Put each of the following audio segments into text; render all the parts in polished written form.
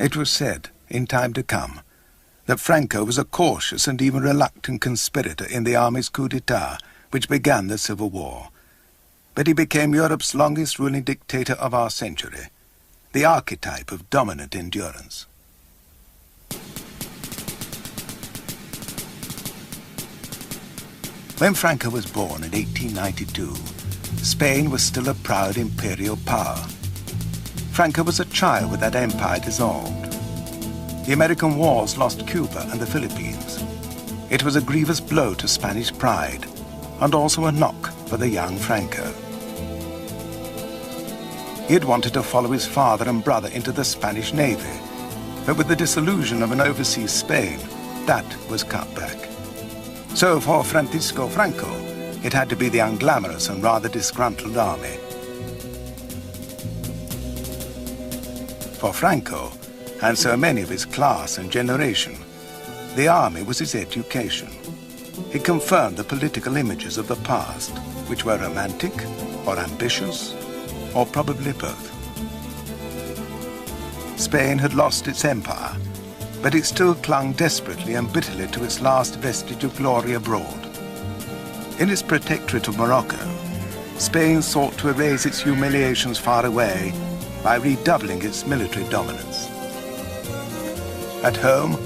It was said, in time to come, that Franco was a cautious and even reluctant conspirator in the army's coup d'etat, which began the Civil War. But he became Europe's longest ruling dictator of our century, the archetype of dominant endurance. When Franco was born in 1892, Spain was still a proud imperial power. Franco was a child with that empire dissolved. The American wars lost Cuba and the Philippines. It was a grievous blow to Spanish pride, and also a knock for the young Franco. He had wanted to follow his father and brother into the Spanish Navy, but with the dissolution of an overseas Spain, that was cut back. So for Francisco Franco, it had to be the unglamorous and rather disgruntled army. For Franco, and so many of his class and generation, the army was his education. It confirmed the political images of the past, which were romantic or ambitious, or probably both. Spain had lost its empire, but it still clung desperately and bitterly to its last vestige of glory abroad. In its protectorate of Morocco, Spain sought to erase its humiliations far away by redoubling its military dominance. At home,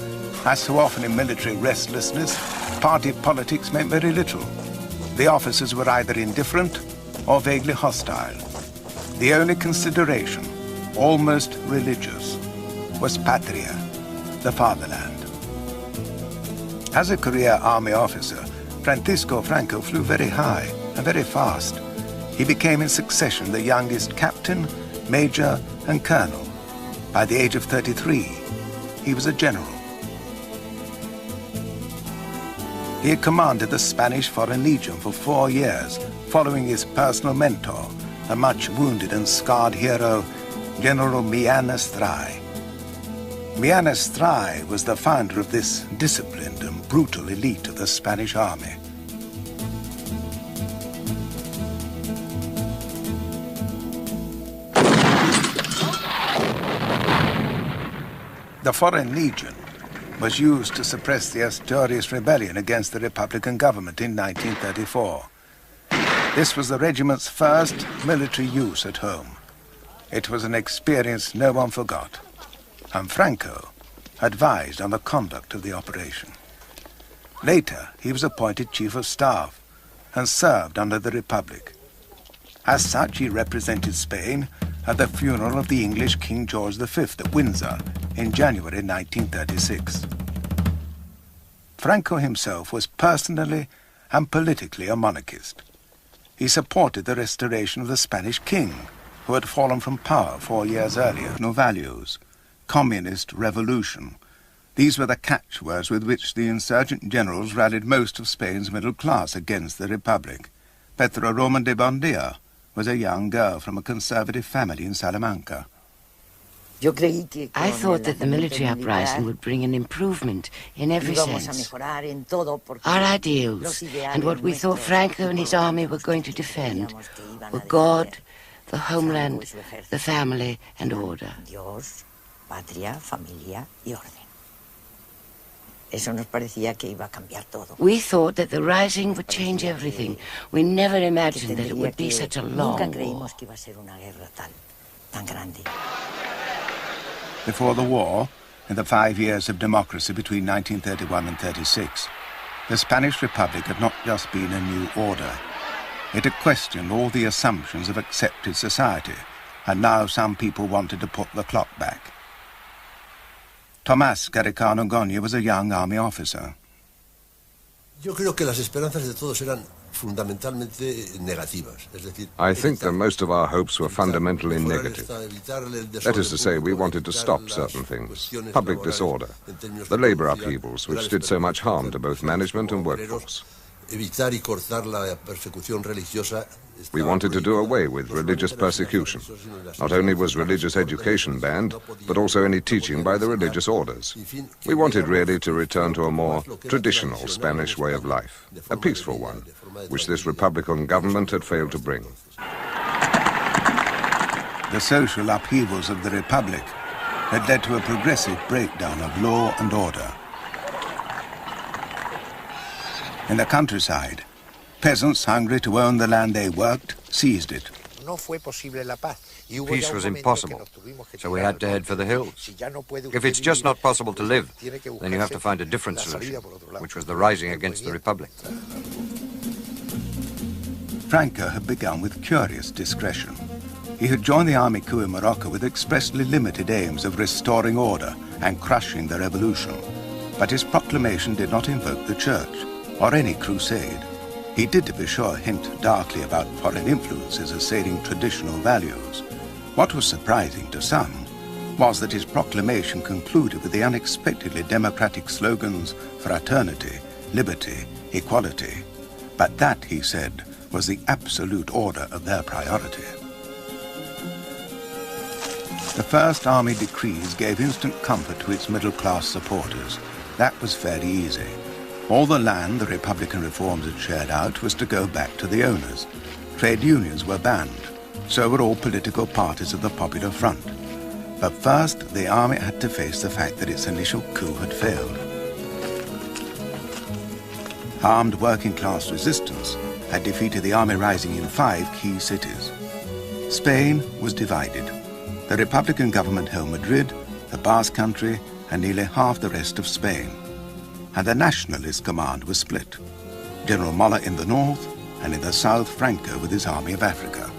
as so often in military restlessness, party politics meant very little. The officers were either indifferent or vaguely hostile. The only consideration, almost religious, was patria, the fatherland. As a career army officer, Francisco Franco flew very high and very fast. He became in succession the youngest captain, major, and colonel. By the age of 33, he was a general. He had commanded the Spanish Foreign Legion for 4 years, following his personal mentor, the much wounded and scarred hero, General Millán Astray. Millán Astray was the founder of this disciplined and brutal elite of the Spanish army. The Foreign Legion was used to suppress the Asturias rebellion against the Republican government in 1934. This was the regiment's first military use at home. It was an experience no one forgot, and Franco advised on the conduct of the operation. Later, he was appointed Chief of Staff and served under the Republic. As such, he represented Spain at the funeral of the English King George V at Windsor in January 1936. Franco himself was personally and politically a monarchist. He supported the restoration of the Spanish king, who had fallen from power 4 years earlier. No values, communist revolution. These were the catchwords with which the insurgent generals rallied most of Spain's middle class against the Republic. Petra Roman de Bondia was a young girl from a conservative family in Salamanca. I thought that the military uprising would bring an improvement in every sense. Our ideals and what we thought Franco and his army were going to defend were God, the homeland, the family, and order. We thought that the rising would change everything. We never imagined that it would be such a long war. Before the war, in the 5 years of democracy between 1931 and 36, the Spanish Republic had not just been a new order. It had questioned all the assumptions of accepted society, and now some people wanted to put the clock back. Tomás Garicano Goñi was a young army officer. I think that most of our hopes were fundamentally negative. That is to say, we wanted to stop certain things, public disorder, the labor upheavals which did so much harm to both management and workforce. We wanted to do away with religious persecution. Not only was religious education banned, but also any teaching by the religious orders. We wanted really to return to a more traditional Spanish way of life, a peaceful one, which this Republican government had failed to bring. The social upheavals of the Republic had led to a progressive breakdown of law and order. In the countryside, peasants hungry to own the land they worked seized it. Peace was impossible, so we had to head for the hills. If it's just not possible to live, then you have to find a different solution, which was the rising against the Republic. Franco had begun with curious discretion. He had joined the army coup in Morocco with expressly limited aims of restoring order and crushing the revolution. But his proclamation did not invoke the church or any crusade. He did, to be sure, hint darkly about foreign influences assailing traditional values. What was surprising to some was that his proclamation concluded with the unexpectedly democratic slogans fraternity, liberty, equality. But that, he said, was the absolute order of their priority. The first army decrees gave instant comfort to its middle-class supporters. That was fairly easy. All the land the Republican reforms had shared out was to go back to the owners. Trade unions were banned. So were all political parties of the Popular Front. But first, the army had to face the fact that its initial coup had failed. Armed working-class resistance had defeated the army rising in 5 key cities. Spain was divided. The Republican government held Madrid, the Basque Country, and nearly half the rest of Spain. And the nationalist command was split. General Mola in the north, and in the south Franco with his Army of Africa.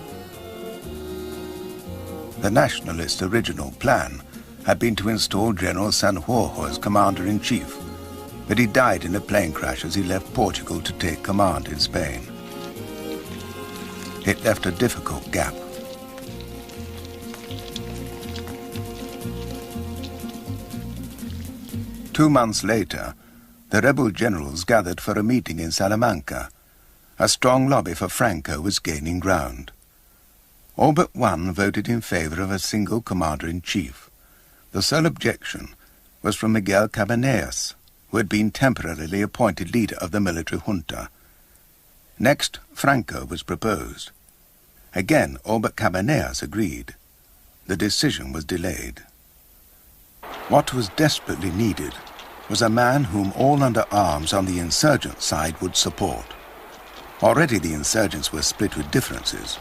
The nationalist original plan had been to install General Sanjurjo as commander-in-chief, but he died in a plane crash as he left Portugal to take command in Spain. It left a difficult gap. Two months later, the rebel generals gathered for a meeting in Salamanca. A strong lobby for Franco was gaining ground. All but one voted in favor of a single commander-in-chief. The sole objection was from Miguel Cabanillas, who had been temporarily appointed leader of the military junta. Next, Franco was proposed. Again, all but Cabanillas agreed. The decision was delayed. What was desperately needed was a man whom all under arms on the insurgent side would support. Already the insurgents were split with differences.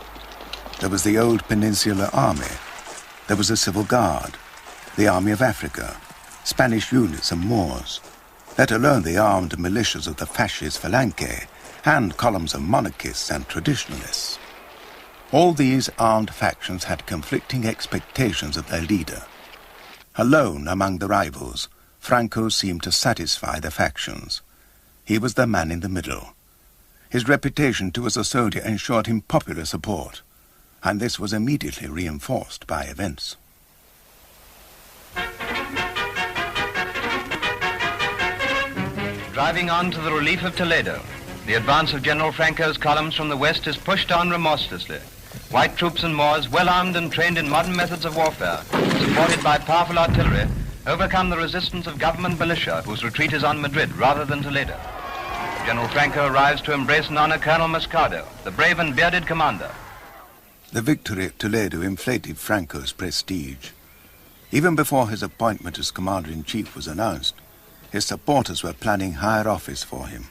There was the old Peninsular Army. There was the Civil Guard, the Army of Africa, Spanish units and Moors, let alone the armed militias of the fascist Falange and columns of monarchists and traditionalists. All these armed factions had conflicting expectations of their leader. Alone among the rivals, Franco seemed to satisfy the factions. He was the man in the middle. His reputation too as a soldier ensured him popular support, and this was immediately reinforced by events. Driving on to the relief of Toledo, the advance of General Franco's columns from the west is pushed on remorselessly. White troops and Moors, well armed and trained in modern methods of warfare, supported by powerful artillery, overcome the resistance of government militia, whose retreat is on Madrid rather than Toledo. General Franco arrives to embrace and honor Colonel Moscardo, the brave and bearded commander. The victory at Toledo inflated Franco's prestige. Even before his appointment as commander-in-chief was announced, his supporters were planning higher office for him.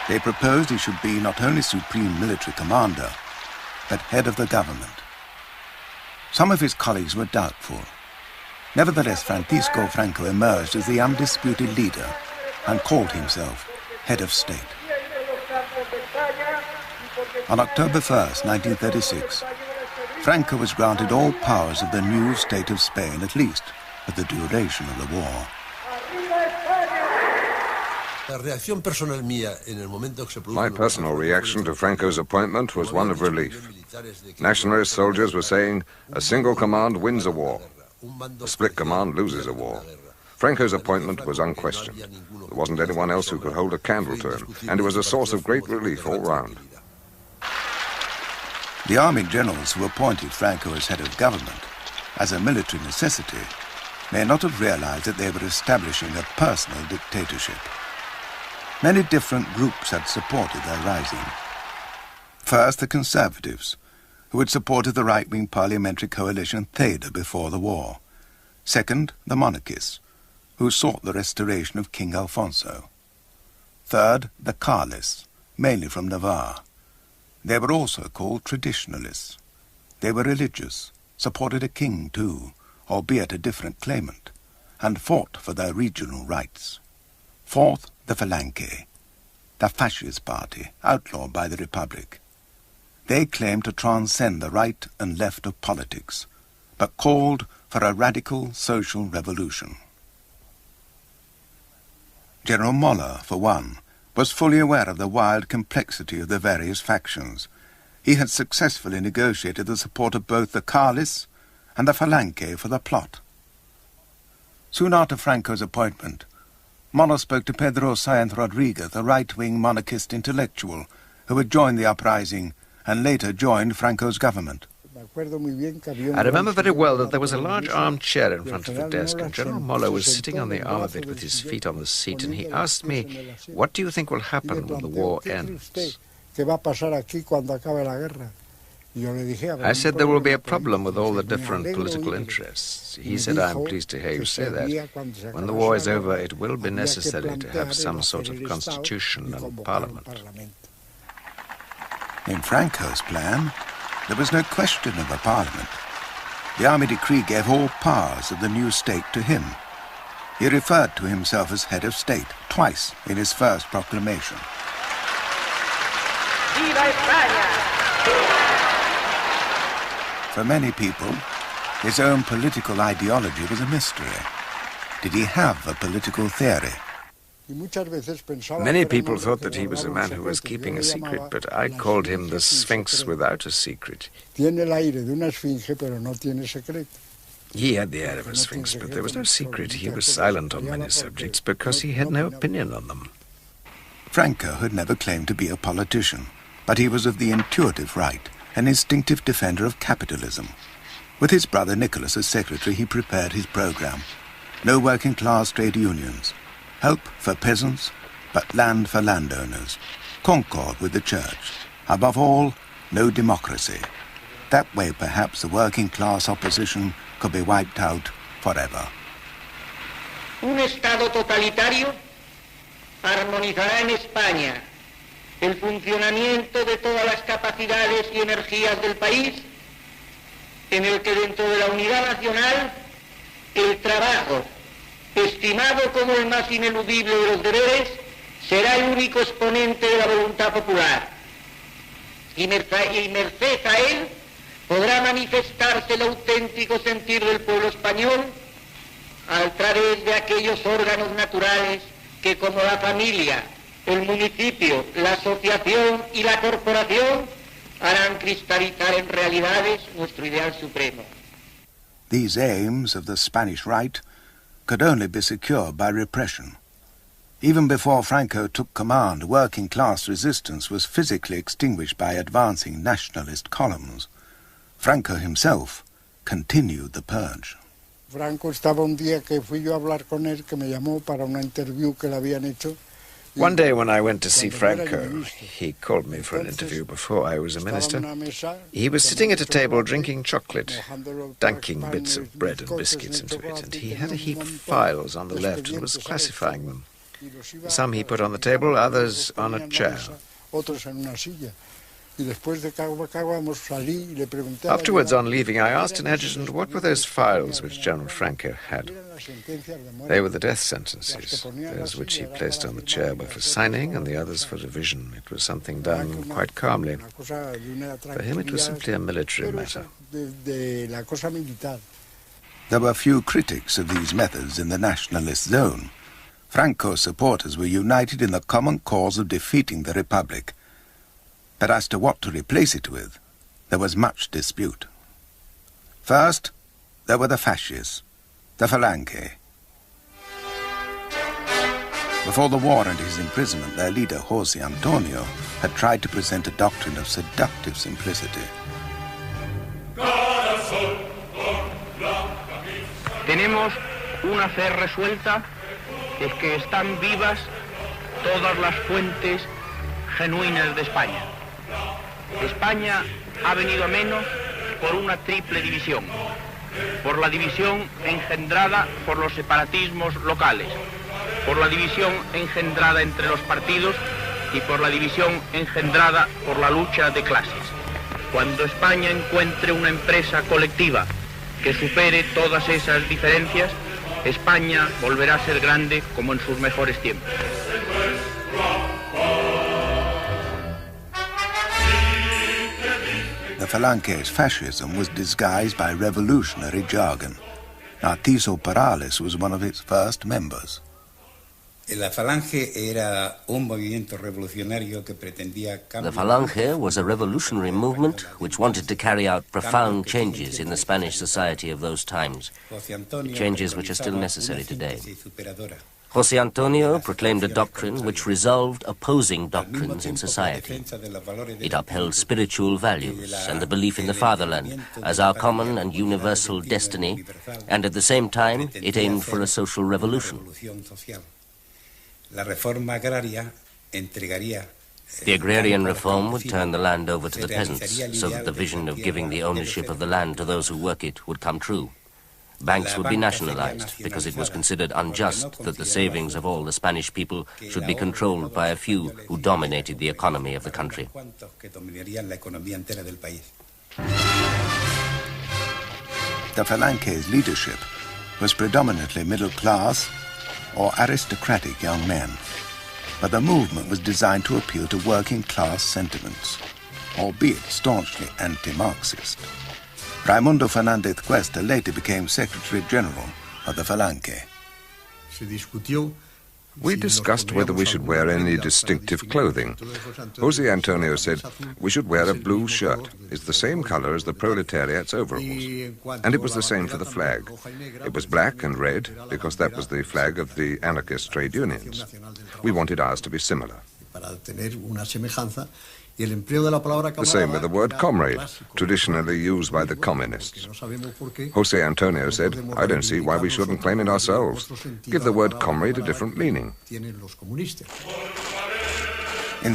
They proposed he should be not only supreme military commander, but head of the government. Some of his colleagues were doubtful. Nevertheless, Francisco Franco emerged as the undisputed leader and called himself head of state. On October 1st, 1936, Franco was granted all powers of the new state of Spain, at least for the duration of the war. My personal reaction to Franco's appointment was one of relief. Nationalist soldiers were saying, a single command wins a war. A split command loses a war. Franco's appointment was unquestioned. There wasn't anyone else who could hold a candle to him, and it was a source of great relief all round. The army generals who appointed Franco as head of government, as a military necessity, may not have realized that they were establishing a personal dictatorship. Many different groups had supported their rising. First, the conservatives, who had supported the right-wing parliamentary coalition Theda before the war. Second, the monarchists, who sought the restoration of King Alfonso. Third, the Carlists, mainly from Navarre. They were also called traditionalists. They were religious, supported a king too, albeit a different claimant, and fought for their regional rights. Fourth, the Phalange, the fascist party, outlawed by the Republic. They claimed to transcend the right and left of politics, but called for a radical social revolution. General Moller, for one, was fully aware of the wild complexity of the various factions. He had successfully negotiated the support of both the Carlists and the Phalange for the plot. Soon after Franco's appointment, Moller spoke to Pedro Sáenz Rodríguez, a right-wing monarchist intellectual who had joined the uprising and later joined Franco's government. I remember very well that there was a large armchair in front of the desk, and General Moller was sitting on the arm of it with his feet on the seat, and he asked me, "What do you think will happen when the war ends?" I said there will be a problem with all the different political interests. He said, "I am pleased to hear you say that. When the war is over, it will be necessary to have some sort of constitution and parliament." In Franco's plan, there was no question of a parliament. The army decree gave all powers of the new state to him. He referred to himself as head of state twice in his first proclamation. Viva España! For many people, his own political ideology was a mystery. Did he have a political theory? Many people thought that he was a man who was keeping a secret, but I called him the Sphinx without a secret. He had the air of a Sphinx, but there was no secret. He was silent on many subjects because he had no opinion on them. Franco had never claimed to be a politician, but he was of the intuitive right, an instinctive defender of capitalism. With his brother Nicholas as secretary, he prepared his program. No working-class trade unions. Help for peasants, but land for landowners. Concord with the church. Above all, no democracy. That way, perhaps, the working-class opposition could be wiped out forever. Un Estado totalitario armonizará en España el funcionamiento de todas las capacidades y energías del país, en el que dentro de la unidad nacional el trabajo, estimado como el más ineludible de los deberes, será el único exponente de la voluntad popular. Y merced a él podrá manifestarse el auténtico sentir del pueblo español a través de aquellos órganos naturales que, como la familia, el municipio, la asociación y la corporación, harán cristalizar en realidades nuestro ideal supremo. These aims of the Spanish right could only be secured by repression. Even before Franco took command, working-class resistance was physically extinguished by advancing nationalist columns. Franco himself continued the purge. Franco estaba un día que fui yo a hablar con él, que me llamó para una interview que le habían hecho. One day when I went to see Franco, he called me for an interview before I was a minister. He was sitting at a table drinking chocolate, dunking bits of bread and biscuits into it, and he had a heap of files on the left and was classifying them. Some he put on the table, others on a chair. Afterwards, on leaving, I asked an adjutant what were those files which General Franco had. They were the death sentences. Those which he placed on the chair were for signing and the others for revision. It was something done quite calmly. For him it was simply a military matter. There were few critics of these methods in the nationalist zone. Franco's supporters were united in the common cause of defeating the Republic. But as to what to replace it with, there was much dispute. First, there were the fascists, the Phalange. Before the war and his imprisonment, their leader, José Antonio, had tried to present a doctrine of seductive simplicity. Tenemos una fe resuelta, es que están vivas todas las fuentes genuinas de España. España ha venido a menos por una triple división. Por la división engendrada por los separatismos locales, por la división engendrada entre los partidos y por la división engendrada por la lucha de clases. Cuando España encuentre una empresa colectiva que supere todas esas diferencias, España volverá a ser grande como en sus mejores tiempos. The Falange's fascism was disguised by revolutionary jargon. Narciso Perales was one of its first members. The Falange was a revolutionary movement which wanted to carry out profound changes in the Spanish society of those times, changes which are still necessary today. José Antonio proclaimed a doctrine which resolved opposing doctrines in society. It upheld spiritual values and the belief in the fatherland as our common and universal destiny, and at the same time it aimed for a social revolution. The agrarian reform would turn the land over to the peasants so that the vision of giving the ownership of the land to those who work it would come true. Banks would be nationalized because it was considered unjust that the savings of all the Spanish people should be controlled by a few who dominated the economy of the country. The Falange's leadership was predominantly middle class or aristocratic young men, but the movement was designed to appeal to working class sentiments, albeit staunchly anti-Marxist. Raimundo Fernández Cuesta later became Secretary General of the Falange. We discussed whether we should wear any distinctive clothing. José Antonio said we should wear a blue shirt. It's the same color as the proletariat's overalls. And it was the same for the flag. It was black and red because that was the flag of the anarchist trade unions. We wanted ours to be similar. The same with the word comrade, traditionally used by the communists. José Antonio said, I don't see why we shouldn't claim it ourselves. Give the word comrade a different meaning. In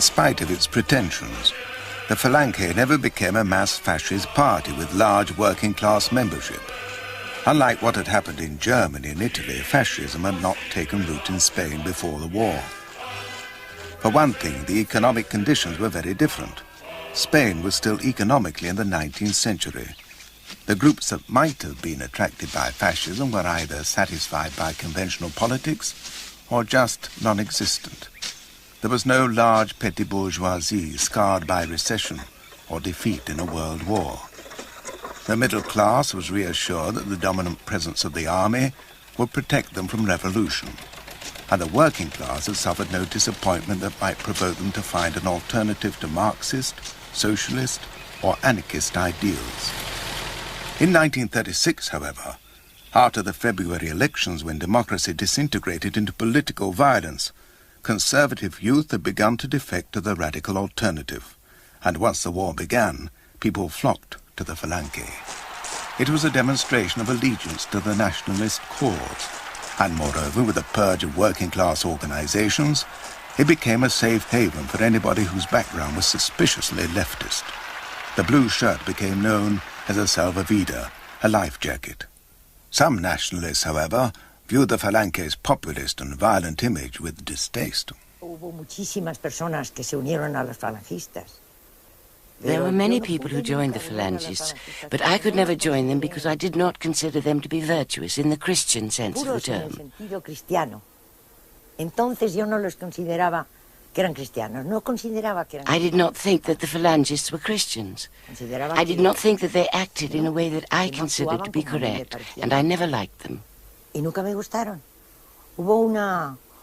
spite of its pretensions, the Falange never became a mass fascist party with large working-class membership. Unlike what had happened in Germany and Italy, fascism had not taken root in Spain before the war. For one thing, the economic conditions were very different. Spain was still economically in the 19th century. The groups that might have been attracted by fascism were either satisfied by conventional politics or just non-existent. There was no large petty bourgeoisie scarred by recession or defeat in a world war. The middle class was reassured that the dominant presence of the army would protect them from revolution, and the working class had suffered no disappointment that might provoke them to find an alternative to Marxist, socialist, or anarchist ideals. In 1936, however, after the February elections when democracy disintegrated into political violence, conservative youth had begun to defect to the radical alternative, and once the war began, people flocked to the Falange. It was a demonstration of allegiance to the nationalist cause, and moreover, with a purge of working-class organizations, it became a safe haven for anybody whose background was suspiciously leftist. The blue shirt became known as a salvavidas, a life jacket. Some nationalists, however, viewed the Falange's populist and violent image with distaste. There were many people who joined the Phalangists, but I could never join them because I did not consider them to be virtuous in the Christian sense of the term. I did not think that the Phalangists were Christians. I did not think that they acted in a way that I considered to be correct, and I never liked them.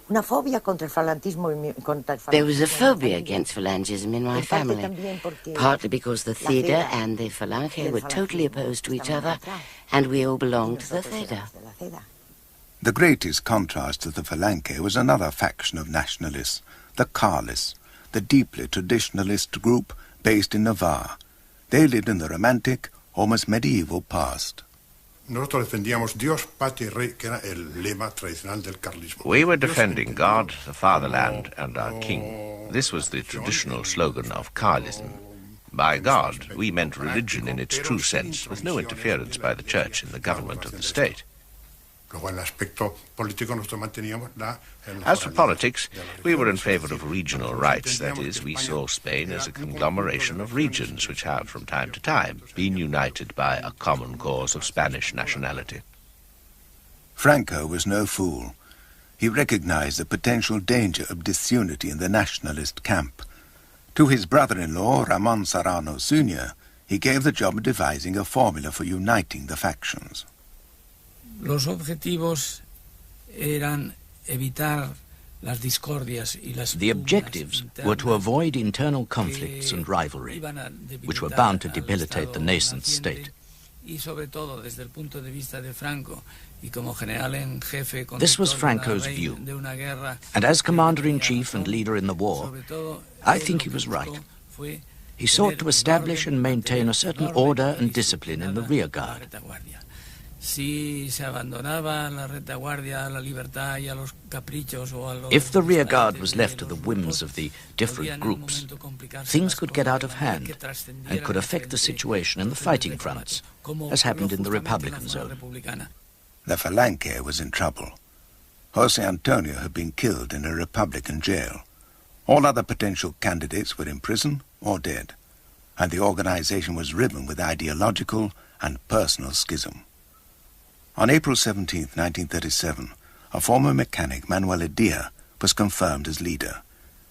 There was a phobia against Phalangism in my family, partly because the Theda and the Falange were totally opposed to each other, and we all belonged to the Theda. The greatest contrast to the Falange was another faction of nationalists, the Carlists, the deeply traditionalist group based in Navarre. They lived in the romantic, almost medieval past. We were defending God, the fatherland, and our king. This was the traditional slogan of Carlism. By God, we meant religion in its true sense, with no interference by the church in the government of the state. As for politics, we were in favor of regional rights. That is, we saw Spain as a conglomeration of regions which have, from time to time, been united by a common cause of Spanish nationality. Franco was no fool. He recognized the potential danger of disunity in the nationalist camp. To his brother-in-law, Ramon Serrano Sr., he gave the job of devising a formula for uniting the factions. Los objetivos eran evitar las discordias y las The objectives were to avoid internal conflicts and rivalry, which were bound to debilitate the nascent state. This was Franco's view, and as commander-in-chief and leader in the war, I think he was right. He sought to establish and maintain a certain order and discipline in the rear guard. If the rear guard was left to the whims of the different groups, things could get out of hand and could affect the situation in the fighting fronts, as happened in the Republican zone. The Falange was in trouble. José Antonio had been killed in a Republican jail. All other potential candidates were in prison or dead, and the organization was riven with ideological and personal schism. On April 17, 1937, a former mechanic, Manuel Edia, was confirmed as leader.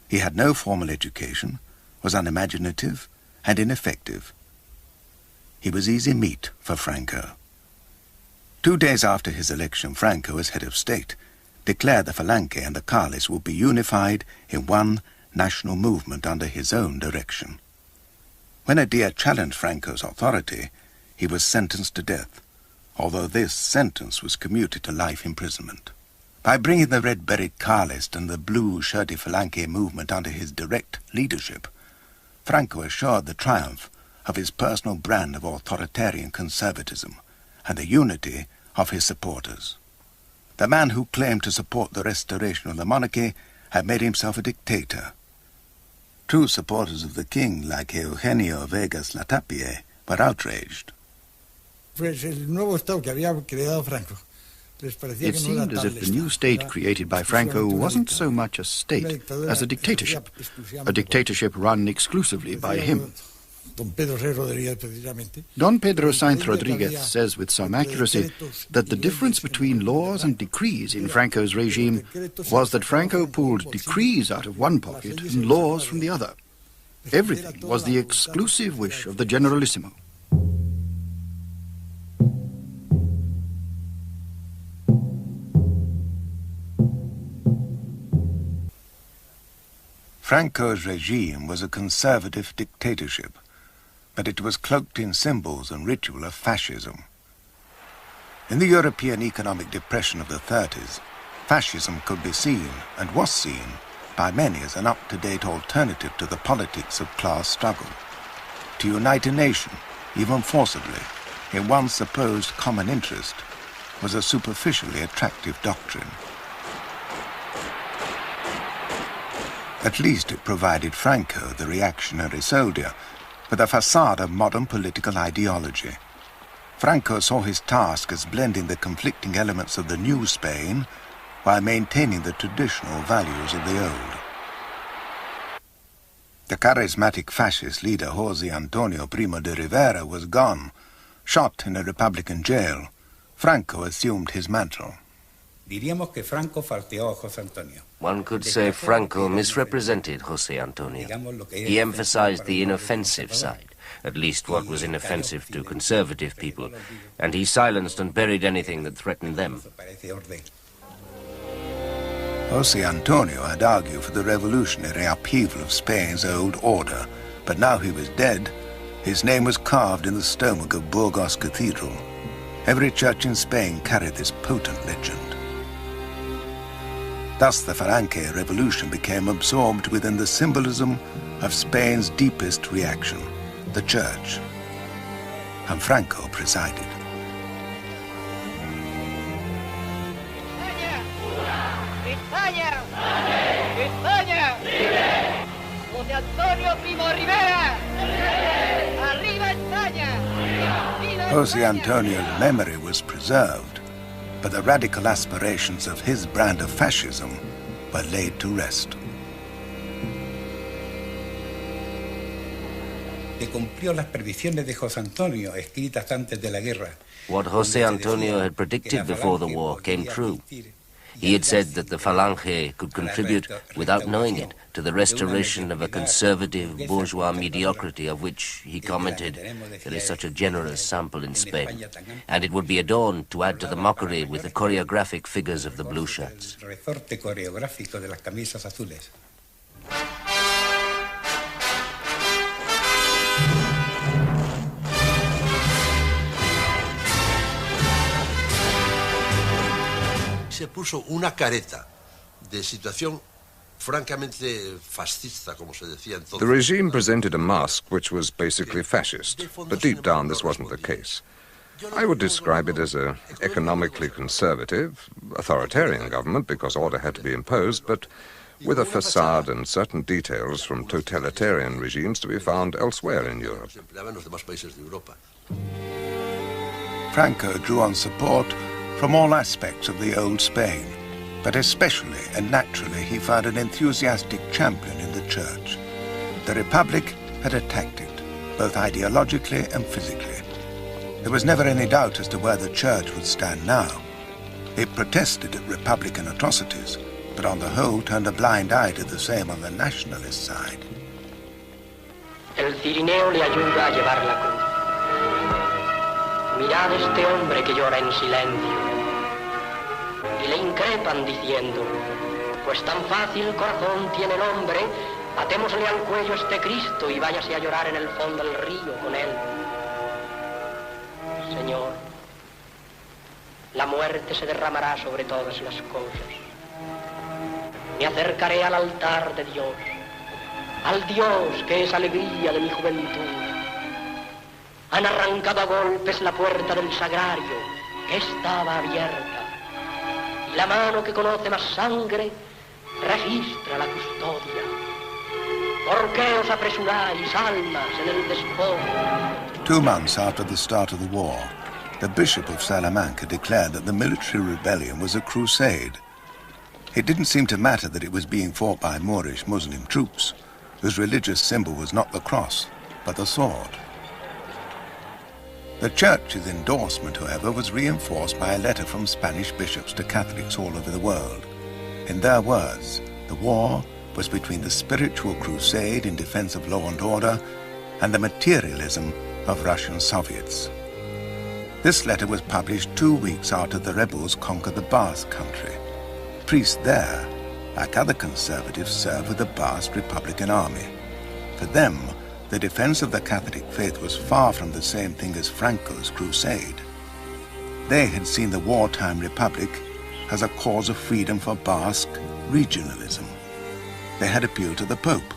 He had no formal education, was unimaginative and ineffective. He was easy meat for Franco. 2 days after his election, Franco, as head of state, declared the Falange and the Carlists would be unified in one national movement under his own direction. When Edia challenged Franco's authority, he was sentenced to death, although this sentence was commuted to life imprisonment. By bringing the red-berried Carlist and the blue-shirted Falange movement under his direct leadership, Franco assured the triumph of his personal brand of authoritarian conservatism and the unity of his supporters. The man who claimed to support the restoration of the monarchy had made himself a dictator. True supporters of the king, like Eugenio Vegas Latapie, were outraged. It seemed as if the new state created by Franco wasn't so much a state as a dictatorship run exclusively by him. Don Pedro Sainz Rodriguez says with some accuracy that the difference between laws and decrees in Franco's regime was that Franco pulled decrees out of one pocket and laws from the other. Everything was the exclusive wish of the Generalissimo. Franco's regime was a conservative dictatorship, but it was cloaked in symbols and ritual of fascism. In the European economic depression of the 30s, fascism could be seen, and was seen, by many as an up-to-date alternative to the politics of class struggle. To unite a nation, even forcibly, in one supposed common interest, was a superficially attractive doctrine. At least it provided Franco, the reactionary soldier, with a facade of modern political ideology. Franco saw his task as blending the conflicting elements of the new Spain while maintaining the traditional values of the old. The charismatic fascist leader José Antonio Primo de Rivera was gone, shot in a Republican jail. Franco assumed his mantle. One could say Franco misrepresented José Antonio. He emphasized the inoffensive side, at least what was inoffensive to conservative people, and he silenced and buried anything that threatened them. José Antonio had argued for the revolutionary upheaval of Spain's old order, but now he was dead. His name was carved in the stonework of Burgos Cathedral. Every church in Spain carried this potent legend. Thus the Falange revolution became absorbed within the symbolism of Spain's deepest reaction, the church. And Franco presided. José Antonio Primo Rivera! Arriba España! José Antonio's memory was preserved, but the radical aspirations of his brand of fascism were laid to rest. What José Antonio had predicted before the war came true. He had said that the Falange could contribute, without knowing it, to the restoration of a conservative bourgeois mediocrity of which, he commented, there is such a generous sample in Spain, and it would be adorned to add to the mockery with the choreographic figures of the blue shirts. Se puso una careta de situación francamente fascista, como se decía entonces. The regime presented a mask which was basically fascist, but deep down this wasn't the case. I would describe it as an economically conservative, authoritarian government because order had to be imposed, but with a facade and certain details from totalitarian regimes to be found elsewhere in Europe. Franco drew on support from all aspects of the old Spain, but especially and naturally he found an enthusiastic champion in the church. The Republic had attacked it, both ideologically and physically. There was never any doubt as to where the church would stand now. It protested at Republican atrocities, but on the whole turned a blind eye to the same on the nationalist side. El Cirineo le ayuda a llevar la cruz. Mirad este hombre que llora en silencio. Y le increpan diciendo, pues tan fácil corazón tiene el hombre, atémosle al cuello este Cristo y váyase a llorar en el fondo del río con él. Señor, la muerte se derramará sobre todas las cosas. Me acercaré al altar de Dios, al Dios que es alegría de mi juventud. Han arrancado a golpes la puerta del sagrario, que estaba abierta. Y la mano que conoce más sangre registra la custodia. ¿Por qué os apresuráis, almas, en el despojo? 2 months after the start of the war, the Bishop of Salamanca declared that the military rebellion was a crusade. It didn't seem to matter that it was being fought by Moorish Muslim troops, whose religious symbol was not the cross, but the sword. The Church's endorsement, however, was reinforced by a letter from Spanish bishops to Catholics all over the world. In their words, the war was between the spiritual crusade in defense of law and order and the materialism of Russian Soviets. This letter was published 2 weeks after the rebels conquered the Basque country. Priests there, like other conservatives, served with the Basque Republican Army. For them, the defense of the Catholic faith was far from the same thing as Franco's crusade. They had seen the wartime republic as a cause of freedom for Basque regionalism. They had appealed to the Pope.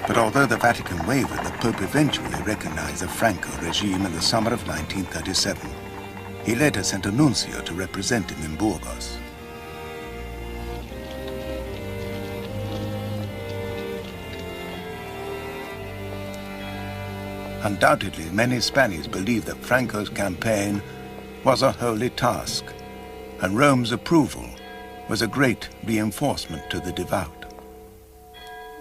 But although the Vatican wavered, the Pope eventually recognized the Franco regime in the summer of 1937. He later sent a nuncio to represent him in Burgos. Undoubtedly, many Spaniards believed that Franco's campaign was a holy task, and Rome's approval was a great reinforcement to the devout.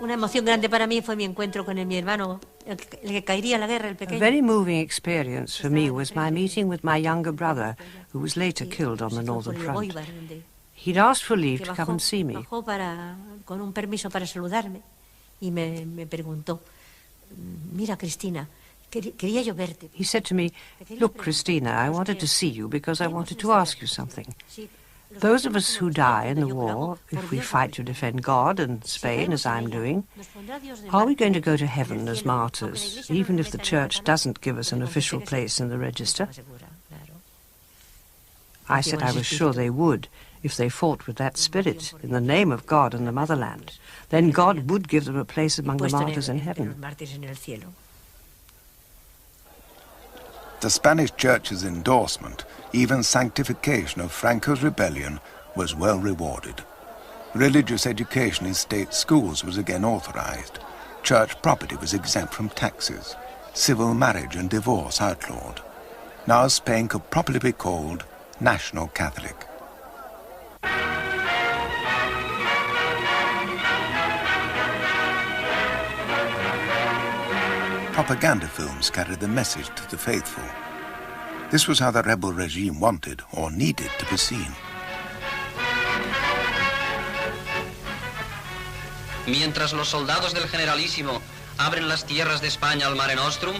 Una emoción grande para mí fue mi encuentro con mi hermano, el que caería en la guerra, el pequeño. A very moving experience for me was my meeting with my younger brother, who was later killed on the Northern Front. He'd asked for leave to come and see me. Bajó con un permiso para saludarme y me preguntó, mira, Cristina, quería yo verte. He said to me, look, Christina, I wanted to see you because I wanted to ask you something. Those of us who die in the war, if we fight to defend God and Spain, as I'm doing, are we going to go to heaven as martyrs, even if the Church doesn't give us an official place in the register? I said I was sure they would, if they fought with that spirit, in the name of God and the motherland. Then God would give them a place among the martyrs in heaven. The Spanish Church's endorsement, even sanctification of Franco's rebellion, was well rewarded. Religious education in state schools was again authorized, Church property was exempt from taxes, civil marriage and divorce outlawed. Now Spain could properly be called National Catholic. Propaganda films carried the message to the faithful. This was how the rebel regime wanted or needed to be seen. Mientras los soldados del Generalissimo abren las tierras de España al Mare Nostrum,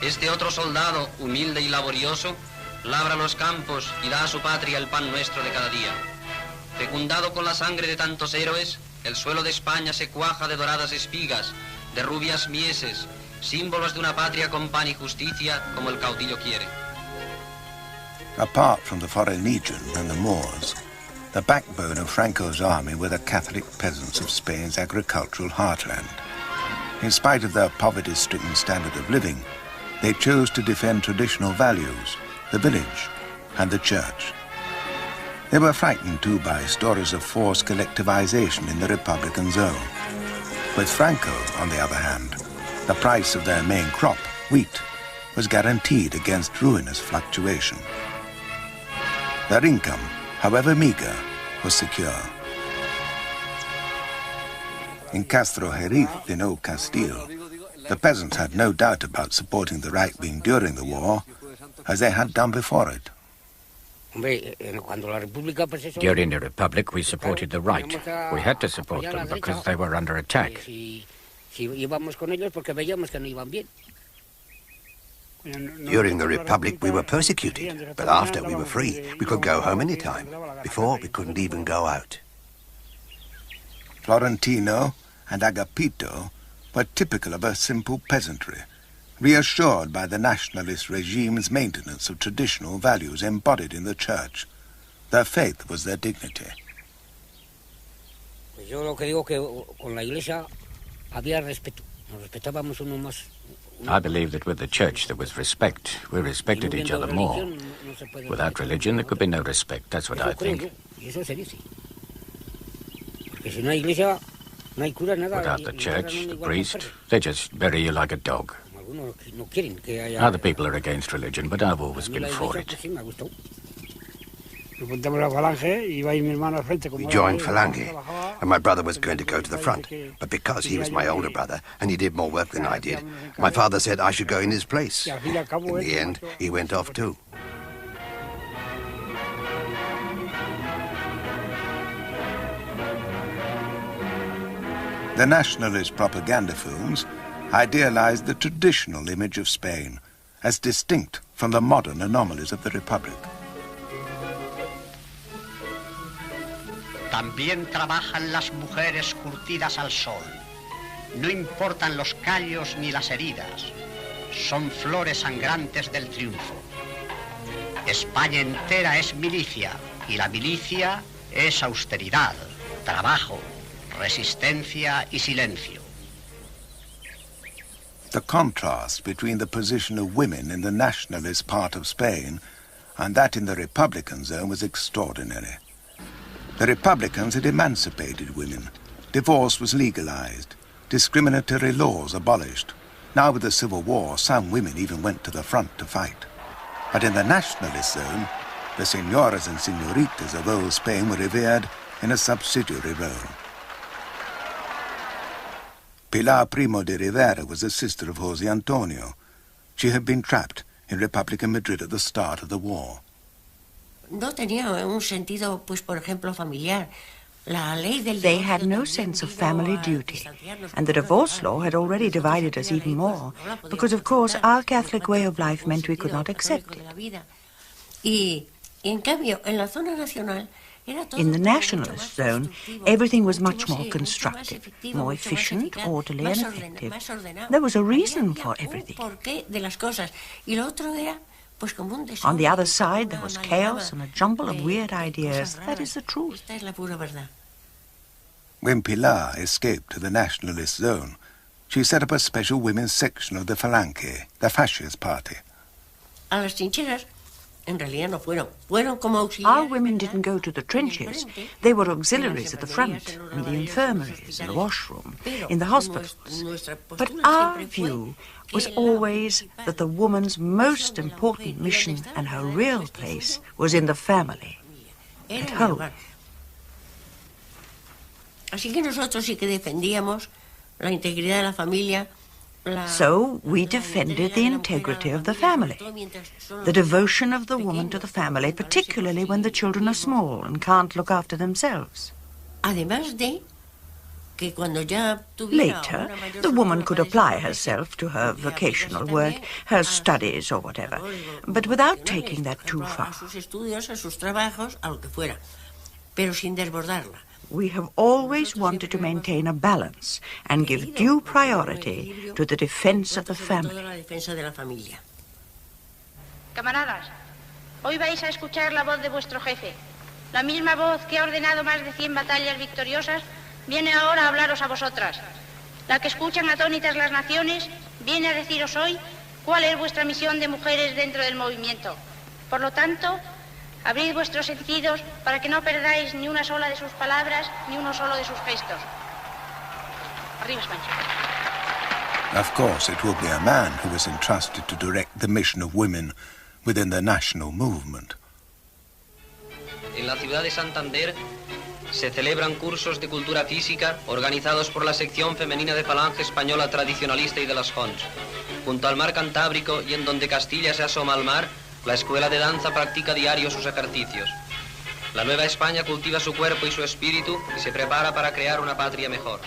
este otro soldado, humilde y laborioso, labra los campos y da a su patria el pan nuestro de cada día. Fecundado con la sangre de tantos héroes, el suelo de España se cuaja de doradas espigas, de rubias mieses, símbolos de una patria con pan y justicia como el caudillo quiere. Apart from the Foreign Legion and the Moors, the backbone of Franco's army were the Catholic peasants of Spain's agricultural heartland. In spite of their poverty-stricken standard of living, they chose to defend traditional values, the village and the church. They were frightened too by stories of forced collectivization in the Republican zone. With Franco, on the other hand, the price of their main crop, wheat, was guaranteed against ruinous fluctuation. Their income, however meager, was secure. In Castro Jeriz, in Old Castile, the peasants had no doubt about supporting the right wing during the war, as they had done before it. During the Republic, we supported the right. We had to support them because they were under attack. During the Republic, we were persecuted, but after we were free. We could go home any time. Before, we couldn't even go out. Florentino and Agapito were typical of a simple peasantry, reassured by the nationalist regime's maintenance of traditional values embodied in the church. Their faith was their dignity. I believe that with the church there was respect. We respected each other more. Without religion there could be no respect, that's what I think. Without the church, the priest, they just bury you like a dog. Other people are against religion, but I've always been for it. We joined Falange, and my brother was going to go to the front. But because he was my older brother, and he did more work than I did, my father said I should go in his place. In the end, he went off too. The nationalist propaganda films idealized the traditional image of Spain as distinct from the modern anomalies of the Republic. También trabajan las mujeres curtidas al sol. No importan los callos ni las heridas. Son flores sangrantes del triunfo. España entera es milicia, y la milicia es austeridad, trabajo, resistencia y silencio. The contrast between the position of women in the nationalist part of Spain and that in the Republican zone was extraordinary. The Republicans had emancipated women. Divorce was legalized. Discriminatory laws abolished. Now with the Civil War, some women even went to the front to fight. But in the nationalist zone, the senoras and senoritas of old Spain were revered in a subsidiary role. Pilar Primo de Rivera was the sister of José Antonio. She had been trapped in Republican Madrid at the start of the war. No tenía un sentido, pues, por ejemplo, familiar. They had no sense of family duty, and the divorce law had already divided us even more, because, of course, our Catholic way of life meant we could not accept it. In the nationalist zone, everything was much more constructive, more efficient, orderly and effective. There was a reason for everything. On the other side, there was chaos and a jumble of weird ideas. That is the truth. When Pilar escaped to the nationalist zone, she set up a special women's section of the Falange, the fascist party. Our women didn't go to the trenches. They were auxiliaries at the front, in the infirmaries, in the washroom, in the hospitals. But our view was always that the woman's most important mission and her real place was in the family, at home. Así que nosotros sí que defendíamos la integridad de la familia. So we defended the integrity of the family, the devotion of the woman to the family, particularly when the children are small and can't look after themselves. Later, the woman could apply herself to her vocational work, her studies or whatever, but without taking that too far. We have always wanted to maintain a balance and give due priority to the defense of the family. Camaradas, hoy vais a escuchar la voz de vuestro jefe. La misma voz que ha ordenado más de 100 batallas victoriosas viene ahora a hablaros a vosotras. La que escuchan atónitas las naciones viene a deciros hoy cuál es vuestra misión de mujeres dentro del movimiento. Por lo tanto, abrid vuestros sentidos para que no perdáis ni una sola de sus palabras ni uno solo de sus gestos. Arriba España. Of course, it will be a man who is entrusted to direct the mission of women within the national movement. En la ciudad de Santander se celebran cursos de cultura física organizados por la sección femenina de Falange Española Tradicionalista y de las Jons. Junto al mar Cantábrico y en donde Castilla se asoma al mar, la escuela de danza practica diario sus ejercicios. La Nueva España cultiva su cuerpo y su espíritu y se prepara para crear una patria mejor.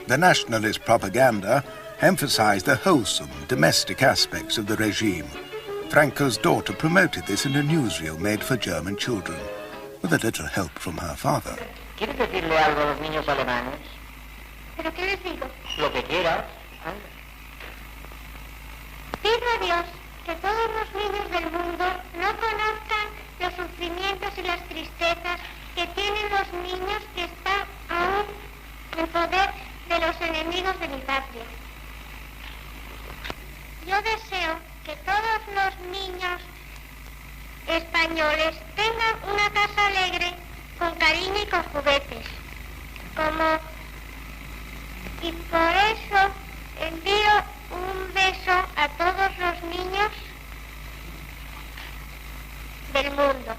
The nationalist propaganda emphasized the wholesome, domestic aspects of the regime. Franco's daughter promoted this in a newsreel made for German children, with a little help from her father. ¿Quieres decirle algo a los niños alemanes? ¿Pero qué les digo? Lo que quieras. Pido a Dios que todos los niños del mundo no conozcan los sufrimientos y las tristezas que tienen los niños que están aún en poder de los enemigos de mi patria. Yo deseo que todos los niños españoles tengan una casa alegre, con cariño y con juguetes. Y por eso envío un beso a todos los niños del mundo.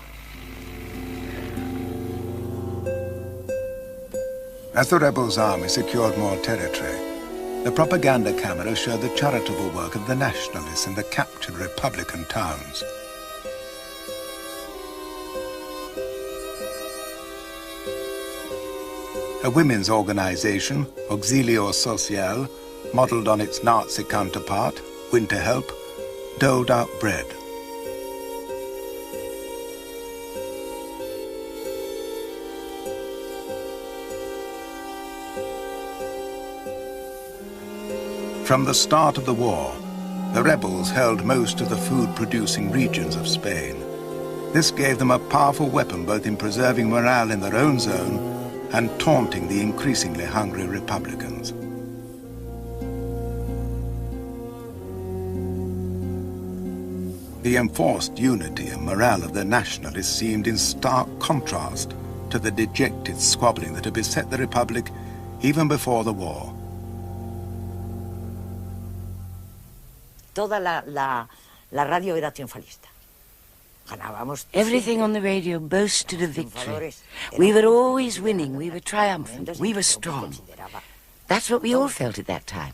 As the rebels' army secured more territory, the propaganda camera showed the charitable work of the nationalists in the captured republican towns. A women's organization, Auxilio Social, modelled on its Nazi counterpart, Winter Help, doled out bread. From the start of the war, the rebels held most of the food-producing regions of Spain. This gave them a powerful weapon both in preserving morale in their own zone and taunting the increasingly hungry republicans. The enforced unity and morale of the nationalists seemed in stark contrast to the dejected squabbling that had beset the Republic even before the war. Toda la radio era triunfalista. Everything on the radio boasted of victory. We were always winning, we were triumphant, we were strong. That's what we all felt at that time.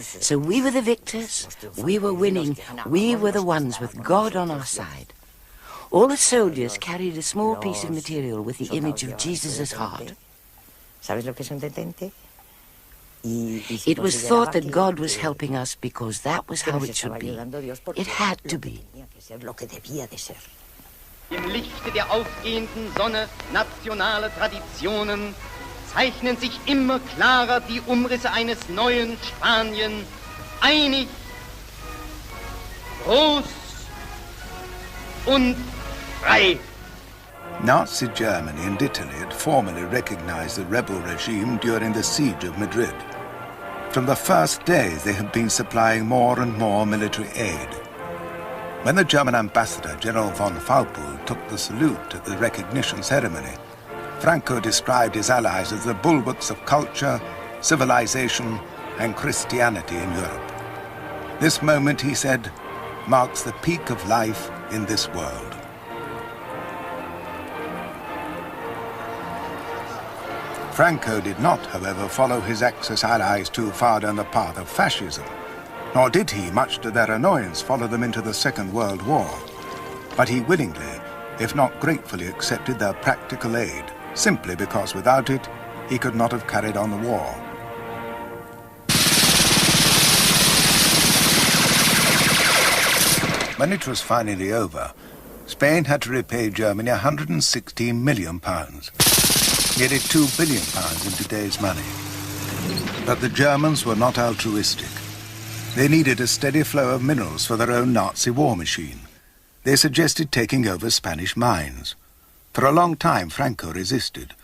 So we were the victors, we were winning, we were the ones with God on our side. All the soldiers carried a small piece of material with the image of Jesus' heart. It was thought that God was helping us because that was how it should be. It had to be. Im Lichte der aufgehenden Sonne nationale Traditionen zeichnen sich immer klarer die Umrisse eines neuen Spanien, einig, groß und frei. Nazi Germany and Italy had formally recognized the rebel regime during the siege of Madrid. From the first days, they had been supplying more and more military aid. When the German ambassador, General von Faupel, took the salute at the recognition ceremony, Franco described his allies as the bulwarks of culture, civilization, and Christianity in Europe. This moment, he said, marks the peak of life in this world. Franco did not, however, follow his Axis allies too far down the path of fascism, nor did he, much to their annoyance, follow them into the Second World War. But he willingly, if not gratefully, accepted their practical aid, simply because without it, he could not have carried on the war. When it was finally over, Spain had to repay Germany £116 million, nearly £2 billion in today's money. But the Germans were not altruistic. They needed a steady flow of minerals for their own Nazi war machine. They suggested taking over Spanish mines. For a long time, Franco resisted.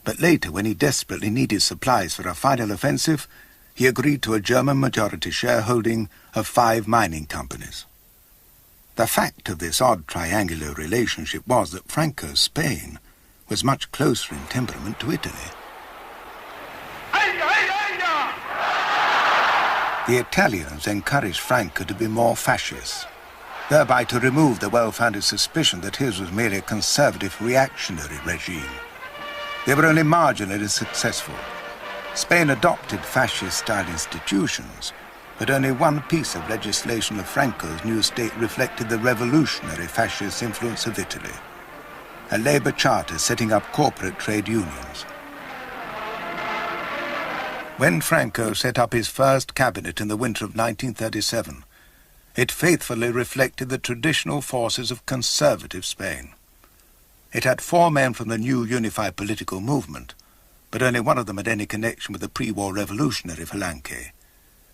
But later, when he desperately needed supplies for a final offensive, he agreed to a German majority shareholding of 5 mining companies. The fact of this odd triangular relationship was that Franco's Spain was much closer in temperament to Italy. The Italians encouraged Franco to be more fascist, thereby to remove the well-founded suspicion that his was merely a conservative reactionary regime. They were only marginally successful. Spain adopted fascist-style institutions, but only one piece of legislation of Franco's new state reflected the revolutionary fascist influence of Italy: a labor charter setting up corporate trade unions. When Franco set up his first cabinet in the winter of 1937, it faithfully reflected the traditional forces of conservative Spain. It had 4 men from the new unified political movement, but only one of them had any connection with the pre-war revolutionary Falange.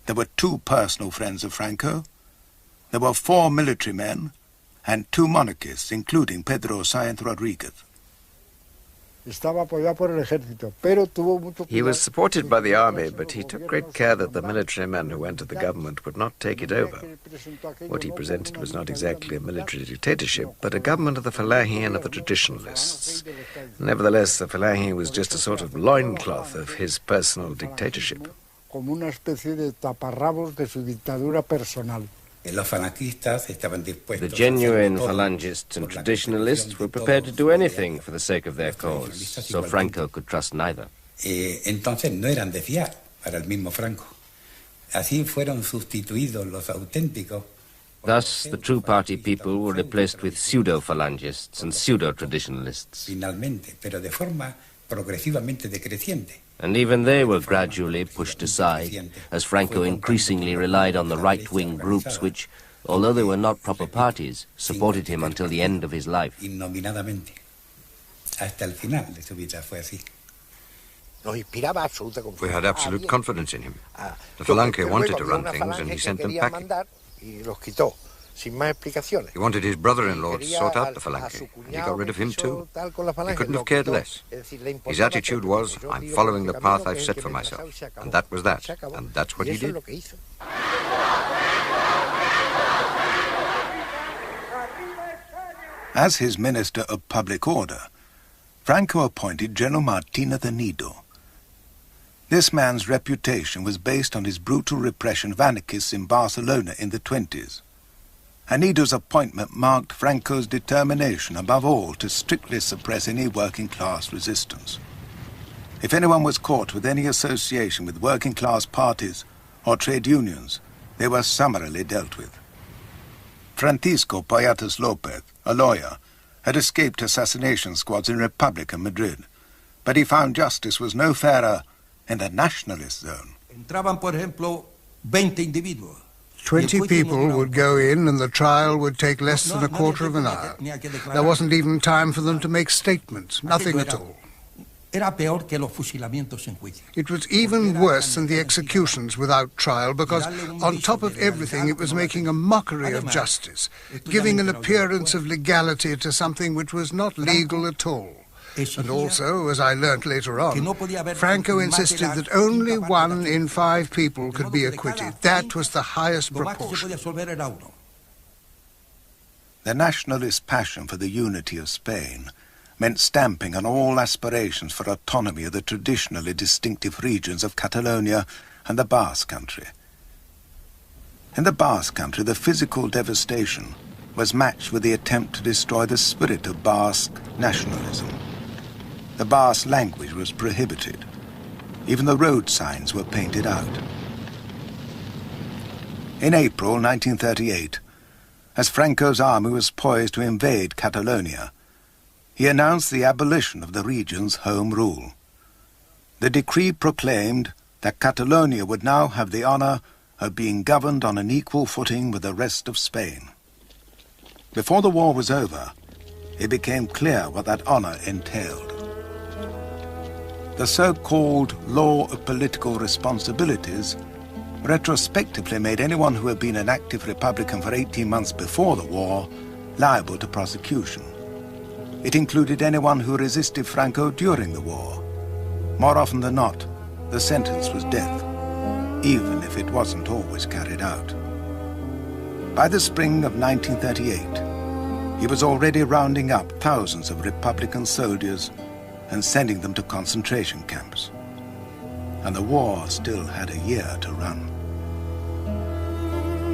There were 2 personal friends of Franco. There were 4 military men and 2 monarchists, including Pedro Sáenz Rodríguez. He was supported by the army, but he took great care that the military men who entered the government would not take it over. What he presented was not exactly a military dictatorship, but a government of the Falange and of the traditionalists. Nevertheless, the Falange was just a sort of loincloth of his personal dictatorship. The genuine Phalangists and traditionalists were prepared to do anything for the sake of their cause, so Franco could trust neither. Entonces no eran de fiar para el mismo Franco. Así fueron sustituidos los auténticos. Thus, the true party people were replaced with pseudo-Phalangists and pseudo-traditionalists. Finalmente, pero de forma progresivamente decreciente. And even they were gradually pushed aside, as Franco increasingly relied on the right-wing groups which, although they were not proper parties, supported him until the end of his life. We had absolute confidence in him. The Falange wanted to run things, and he sent them packing. He wanted his brother-in-law to sort out the Falange, and he got rid of him too. He couldn't have cared less. His attitude was, I'm following the path I've set for myself, and that was that, and that's what he did. As his Minister of Public Order, Franco appointed General Martínez de Nido. This man's reputation was based on his brutal repression of anarchists in Barcelona in the 1920s. Nido's appointment marked Franco's determination, above all, to strictly suppress any working-class resistance. If anyone was caught with any association with working-class parties or trade unions, they were summarily dealt with. Francisco Poyatos López, a lawyer, had escaped assassination squads in Republican Madrid, but he found justice was no fairer in the nationalist zone. Entraban, por ejemplo, 20 individuos. 20 people would go in and the trial would take less than a quarter of an hour. There wasn't even time for them to make statements, nothing at all. It was even worse than the executions without trial because, on top of everything, it was making a mockery of justice, giving an appearance of legality to something which was not legal at all. And also, as I learnt later on, Franco insisted that only 1 in 5 people could be acquitted. That was the highest proportion. The nationalist passion for the unity of Spain meant stamping on all aspirations for autonomy of the traditionally distinctive regions of Catalonia and the Basque Country. In the Basque Country, the physical devastation was matched with the attempt to destroy the spirit of Basque nationalism. The Basque language was prohibited. Even the road signs were painted out. In April 1938, as Franco's army was poised to invade Catalonia, he announced the abolition of the region's home rule. The decree proclaimed that Catalonia would now have the honor of being governed on an equal footing with the rest of Spain. Before the war was over, it became clear what that honor entailed. The so-called law of political responsibilities retrospectively made anyone who had been an active Republican for 18 months before the war liable to prosecution. It included anyone who resisted Franco during the war. More often than not, the sentence was death, even if it wasn't always carried out. By the spring of 1938, he was already rounding up thousands of Republican soldiers and sending them to concentration camps. And the war still had a year to run.